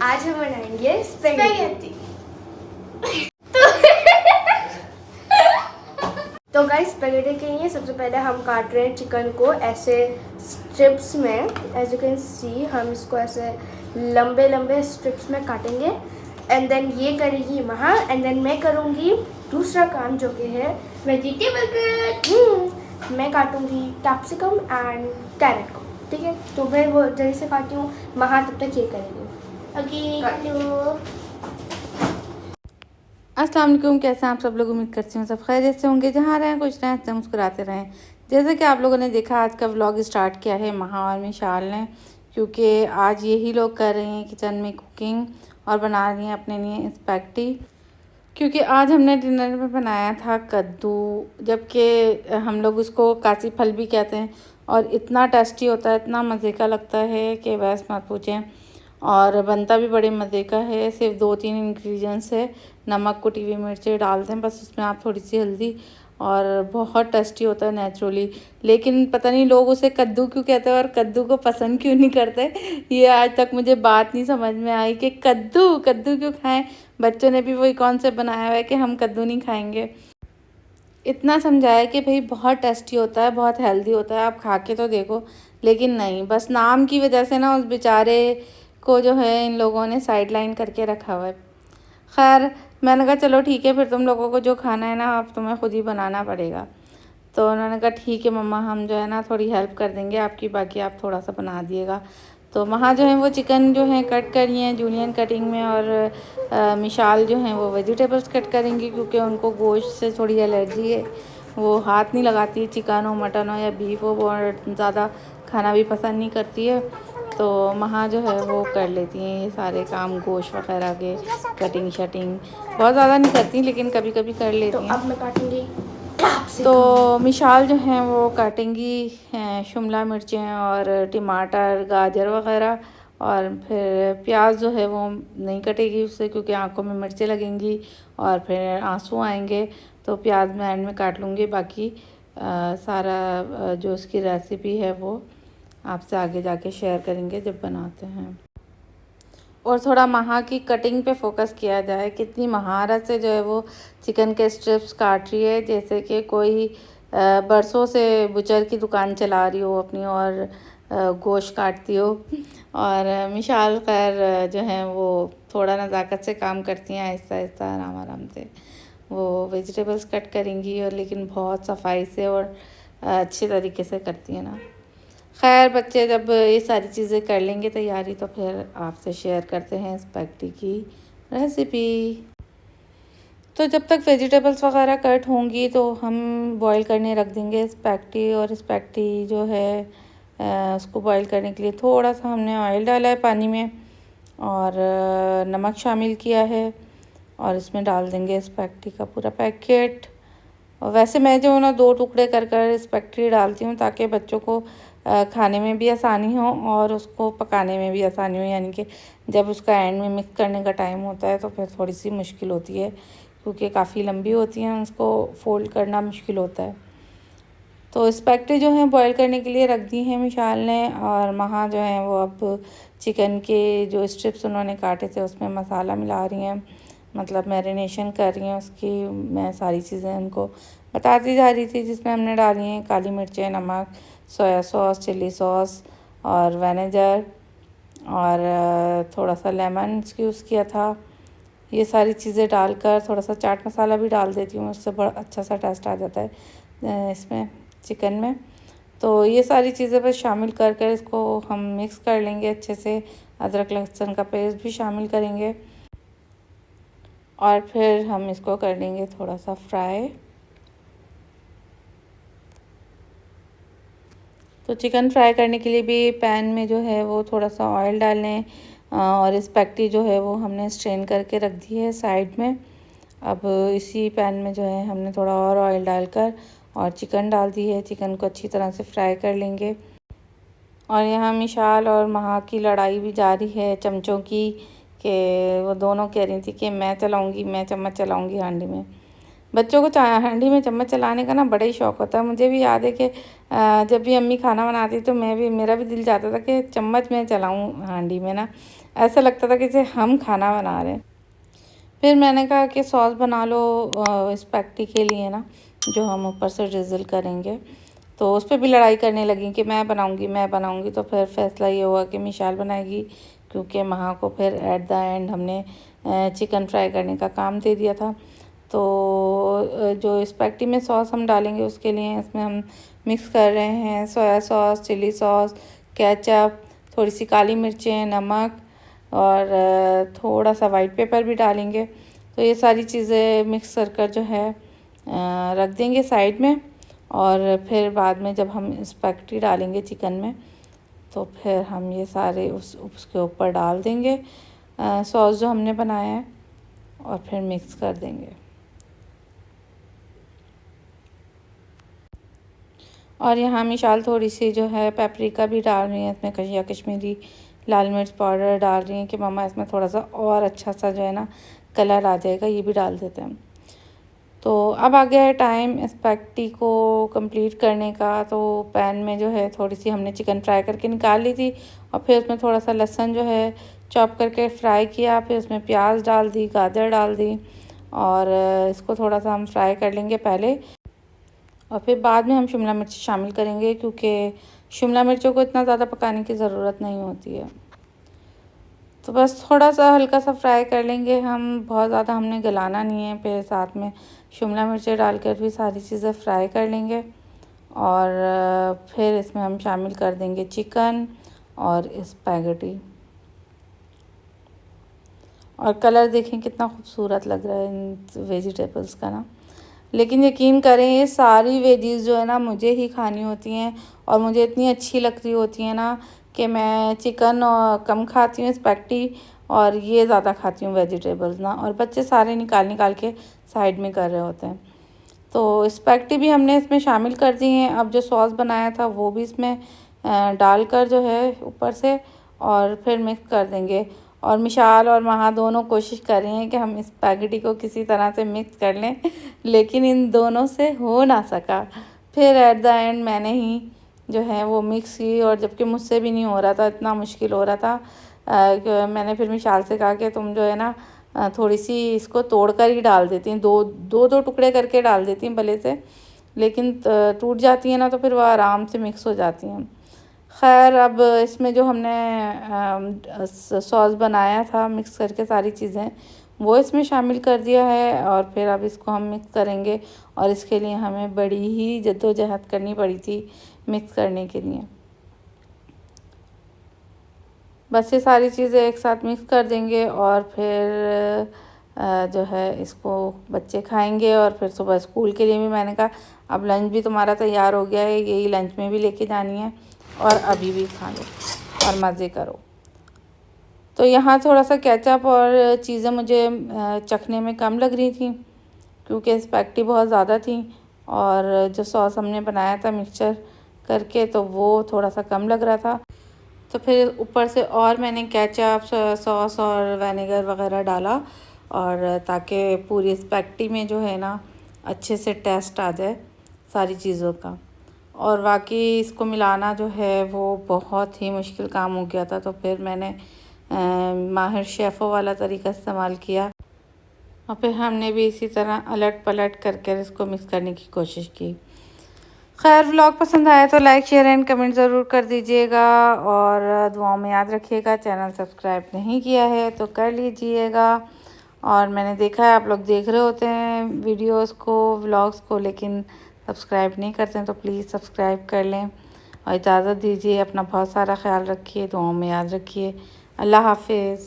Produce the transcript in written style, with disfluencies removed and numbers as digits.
आज हम बनाएंगे स्पेगेटी। तो गाइस स्पेगेटी के लिए सबसे पहले हम काट रहे हैं चिकन को ऐसे स्ट्रिप्स में। एज यू कैन सी हम इसको ऐसे लंबे लंबे स्ट्रिप्स में काटेंगे। एंड देन ये करेगी महा एंड देन मैं करूँगी दूसरा काम जो कि है वेजिटेबल कट। मैं काटूँगी कैप्सिकम एंड कैरेट को, ठीक है। तो मैं वो जल्दी से काटती हूँ, महा तब तक ये करेगी। ओके। अस्सलाम वालेकुम, कैसे हैं आप सब लोग। उम्मीद करती हूँ सब खैरियत से होंगे। जहाँ रहें कुछ रहें हंसते मुस्कुराते रहें। जैसे कि आप लोगों ने देखा आज का व्लॉग स्टार्ट किया है महा और मिशाल ने, क्योंकि आज यही लोग कर रहे हैं किचन में कुकिंग और बना रही हैं अपने लिए स्पैगेटी। क्योंकि आज हमने डिनर में बनाया था कद्दू, जबकि हम लोग उसको कासी फल भी कहते हैं और इतना टेस्टी होता है, इतना मज़े का लगता है कि बस मत पूछें। और बनता भी बड़े मज़े का है। सिर्फ 2-3 इंग्रेडिएंट्स है, नमक, कुटी हुई मिर्चें डालते हैं बस उसमें, आप थोड़ी सी हल्दी, और बहुत टेस्टी होता है नेचुरली। लेकिन पता नहीं लोग उसे कद्दू क्यों कहते हैं और कद्दू को पसंद क्यों नहीं करते। ये आज तक मुझे बात नहीं समझ में आई कि कद्दू कद्दू क्यों खाएं। बच्चों ने भी वही कॉन्सेप्ट बनाया हुआ है कि हम कद्दू नहीं खाएंगे। इतना समझाया कि भाई बहुत टेस्टी होता है, बहुत हेल्दी होता है, आप खा के तो देखो। लेकिन नहीं, बस नाम की वजह से ना उस बेचारे को जो है इन लोगों ने साइड लाइन करके रखा हुआ है। खैर मैंने कहा चलो ठीक है, फिर तुम लोगों को जो खाना है ना अब तुम्हें खुद ही बनाना पड़ेगा। तो उन्होंने कहा ठीक है मम्मा, हम जो है ना थोड़ी हेल्प कर देंगे आपकी, बाकी आप थोड़ा सा बना दिएगा। तो वहाँ जो है वो चिकन जो है कट करी हैं जूलियन कटिंग में, और मिशाल जो हैं वो वेजिटेबल्स कट करेंगी क्योंकि उनको गोश्त से थोड़ी एलर्जी है। वो हाथ नहीं लगाती, चिकन हो मटन हो या बीफ हो, वो ज़्यादा खाना भी पसंद नहीं करती है। तो वहाँ जो है वो कर लेती हैं ये सारे काम, गोश्त वगैरह के कटिंग शटिंग बहुत ज़्यादा नहीं करती लेकिन कभी कभी कर लेती हैं। तो अब मैं काटूंगी तो मिशाल जो हैं वो काटेंगी शिमला मिर्चें और टमाटर गाजर वगैरह, और फिर प्याज जो है वो नहीं कटेगी उससे क्योंकि आंखों में मिर्चें लगेंगी और फिर आंसू आएंगे। तो प्याज मैं एंड में काट लूँगी। बाकी सारा जो उसकी रेसिपी है वो आपसे आगे जाके शेयर करेंगे जब बनाते हैं। और थोड़ा महा की कटिंग पे फोकस किया जाए, कितनी महारत से जो है वो चिकन के स्ट्रिप्स काट रही है, जैसे कि कोई बरसों से बुचर की दुकान चला रही हो अपनी और गोश्त काटती हो। और मिशाल खैर जो है वो थोड़ा नज़ाकत से काम करती हैं, आहिस्ता आहिस्ता आराम आराम से वो वेजिटेबल्स कट करेंगी, और लेकिन बहुत सफाई से और अच्छे तरीके से करती हैं ना। खैर बच्चे जब ये सारी चीज़ें कर लेंगे तैयारी तो फिर आपसे शेयर करते हैं स्पैगेटी की रेसिपी। तो जब तक वेजिटेबल्स वगैरह कट होंगी तो हम बॉईल करने रख देंगे स्पैगेटी। और स्पैगेटी जो है उसको बॉईल करने के लिए थोड़ा सा हमने ऑयल डाला है पानी में, और नमक शामिल किया है, और इसमें डाल देंगे स्पैगेटी का पूरा पैकेट। और वैसे मैं जो ना 2 टुकड़े कर कर स्पैगेटी डालती हूँ ताकि बच्चों को खाने में भी आसानी हो और उसको पकाने में भी आसानी हो, यानी कि जब उसका एंड में मिक्स करने का टाइम होता है तो फिर थोड़ी सी मुश्किल होती है क्योंकि काफ़ी लंबी होती हैं, उसको फोल्ड करना मुश्किल होता है। तो स्पैगेटी जो है बॉईल करने के लिए रख दी है मिशाल ने, और महा जो है वो अब चिकन के जो स्ट्रिप्स उन्होंने काटे थे उसमें मसाला मिला रही हैं, मतलब मैरिनेशन कर रही हैं उसकी। मैं सारी चीज़ें उनको बताती जा रही थी जिसमें हमने डाली हैं काली मिर्चें, नमक, सोया सॉस, चिली सॉस और विनेगर, और थोड़ा सा लेमन यूज़ किया था। ये सारी चीज़ें डालकर थोड़ा सा चाट मसाला भी डाल देती हूँ, उससे बड़ा अच्छा सा टेस्ट आ जाता है इसमें चिकन में। तो ये सारी चीज़ें बस शामिल कर कर इसको हम मिक्स कर लेंगे अच्छे से। अदरक लहसुन का पेस्ट भी शामिल करेंगे और फिर हम इसको कर लेंगे थोड़ा सा फ्राई। तो चिकन फ्राई करने के लिए भी पैन में जो है वो थोड़ा सा ऑयल डाल लें, और स्पैगेटी जो है वो हमने स्ट्रेन करके रख दी है साइड में। अब इसी पैन में जो है हमने थोड़ा और ऑयल डालकर और चिकन डाल दी है, चिकन को अच्छी तरह से फ्राई कर लेंगे। और यहाँ मिशाल और महा की लड़ाई भी जारी है चमचों की, कि वो दोनों कह रही थी कि मैं चलाऊँगी, मैं चम्मच चलाऊँगी हांडी में। बच्चों को हांडी में चम्मच चलाने का ना बड़ा ही शौक़ होता है। मुझे भी याद है कि जब भी अम्मी खाना बनाती तो मेरा भी दिल चाहता था कि चम्मच में चलाऊं हांडी में ना, ऐसा लगता था कि जैसे हम खाना बना रहे हैं। फिर मैंने कहा कि सॉस बना लो स्पैगेटी के लिए ना, जो हम ऊपर से drizzle करेंगे। तो उस पर भी लड़ाई करने लगी कि मैं बनाऊंगी। तो फिर फैसला ये हुआ कि मिशाल बनाएगी, क्योंकि महा को फिर एट द एंड हमने चिकन फ्राई करने का काम दे दिया था। तो जो स्पैगेटी में सॉस हम डालेंगे उसके लिए इसमें हम मिक्स कर रहे हैं soya sauce, chilli sauce, ketchup, थोड़ी सी काली मिर्चें, नमक और थोड़ा सा वाइट पेपर भी डालेंगे। तो ये सारी चीज़ें मिक्स कर जो है रख देंगे साइड में। और फिर बाद में जब हम स्पैगेटी डालेंगे चिकन में तो फिर हम ये सारे उसके ऊपर डाल देंगे सॉस जो हमने बनाया है, और फिर मिक्स कर देंगे। और यहाँ मिशाल थोड़ी सी जो है पेपरिका भी डाल रही है इसमें, या कश्मीरी लाल मिर्च पाउडर डाल रही हैं कि मम्मा इसमें थोड़ा सा और अच्छा सा जो है ना कलर आ जाएगा, ये भी डाल देते हैं। तो अब आ गया है टाइम स्पैगेटी को कंप्लीट करने का। तो पैन में जो है थोड़ी सी हमने चिकन फ्राई करके निकाल ली थी, और फिर उसमें थोड़ा सा लहसुन जो है चॉप करके फ्राई किया। फिर उसमें प्याज डाल दी, गाजर डाल दी, और इसको थोड़ा सा हम फ्राई कर लेंगे पहले, और फिर बाद में हम शिमला मिर्च शामिल करेंगे, क्योंकि शिमला मिर्चों को इतना ज़्यादा पकाने की ज़रूरत नहीं होती है। तो बस थोड़ा सा हल्का सा फ्राई कर लेंगे हम, बहुत ज़्यादा हमने गलाना नहीं है। फिर साथ में शिमला मिर्चें डालकर भी सारी चीज़ें फ्राई कर लेंगे, और फिर इसमें हम शामिल कर देंगे चिकन और स्पैगेटी। और कलर देखें कितना खूबसूरत लग रहा है इन वेजिटेबल्स का ना। लेकिन यकीन करें ये सारी वेजीज़ जो है ना मुझे ही खानी होती हैं, और मुझे इतनी अच्छी लगती होती हैं ना कि मैं चिकन और कम खाती हूँ स्पैगेटी, और ये ज़्यादा खाती हूँ वेजिटेबल्स ना। और बच्चे सारे निकाल के साइड में कर रहे होते हैं। तो स्पैगेटी भी हमने इसमें शामिल कर दी हैं। अब जो सॉस बनाया था वो भी इसमें डालकर जो है ऊपर से, और फिर मिक्स कर देंगे। और मिशाल और महा दोनों कोशिश कर रही हैं कि हम स्पैगेटी को किसी तरह से मिक्स कर लें, लेकिन इन दोनों से हो ना सका। फिर एट द एंड मैंने ही जो है वो मिक्स की, और जबकि मुझसे भी नहीं हो रहा था, इतना मुश्किल हो रहा था। मैंने फिर मिशाल से कहा कि तुम जो है ना थोड़ी सी इसको तोड़ कर ही डाल देती हैं, दो टुकड़े करके डाल देती हैं भले से, लेकिन टूट जाती हैं ना तो फिर वह आराम से मिक्स हो जाती हैं। खैर अब इसमें जो हमने सॉस बनाया था मिक्स करके सारी चीज़ें वो इसमें शामिल कर दिया है, और फिर अब इसको हम मिक्स करेंगे। और इसके लिए हमें बड़ी ही जद्दोजहद करनी पड़ी थी मिक्स करने के लिए। बस ये सारी चीज़ें एक साथ मिक्स कर देंगे, और फिर जो है इसको बच्चे खाएंगे। और फिर सुबह स्कूल के लिए भी मैंने कहा अब लंच भी तुम्हारा तैयार हो गया है, यही लंच में भी लेके जानी है, और अभी भी खा लो और मज़े करो। तो यहाँ थोड़ा सा केचप और चीज़ें मुझे चखने में कम लग रही थी, क्योंकि स्पैगेटी बहुत ज़्यादा थी, और जो सॉस हमने बनाया था मिक्सचर करके तो वो थोड़ा सा कम लग रहा था। तो फिर ऊपर से और मैंने केचप, सॉस और विनेगर वगैरह डाला, और ताकि पूरी स्पैगेटी में जो है ना अच्छे से टेस्ट आ जाए सारी चीज़ों का। और वाकई इसको मिलाना जो है वो बहुत ही मुश्किल काम हो गया था। तो फिर मैंने माहिर शेफ़ों वाला तरीका इस्तेमाल किया, और फिर हमने भी इसी तरह अलट पलट करके इसको मिक्स करने की कोशिश की। खैर व्लॉग पसंद आया तो लाइक शेयर एंड कमेंट ज़रूर कर दीजिएगा, और दुआओं में याद रखिएगा। चैनल सब्सक्राइब नहीं किया है तो कर लीजिएगा। और मैंने देखा है आप लोग देख रहे होते हैं वीडियोस को, व्लॉग्स को, लेकिन सब्सक्राइब नहीं करते हैं, तो प्लीज़ सब्सक्राइब कर लें। और इजाज़त दीजिए, अपना बहुत सारा ख्याल रखिए, दुआओं में याद रखिए। अल्लाह हाफिज़।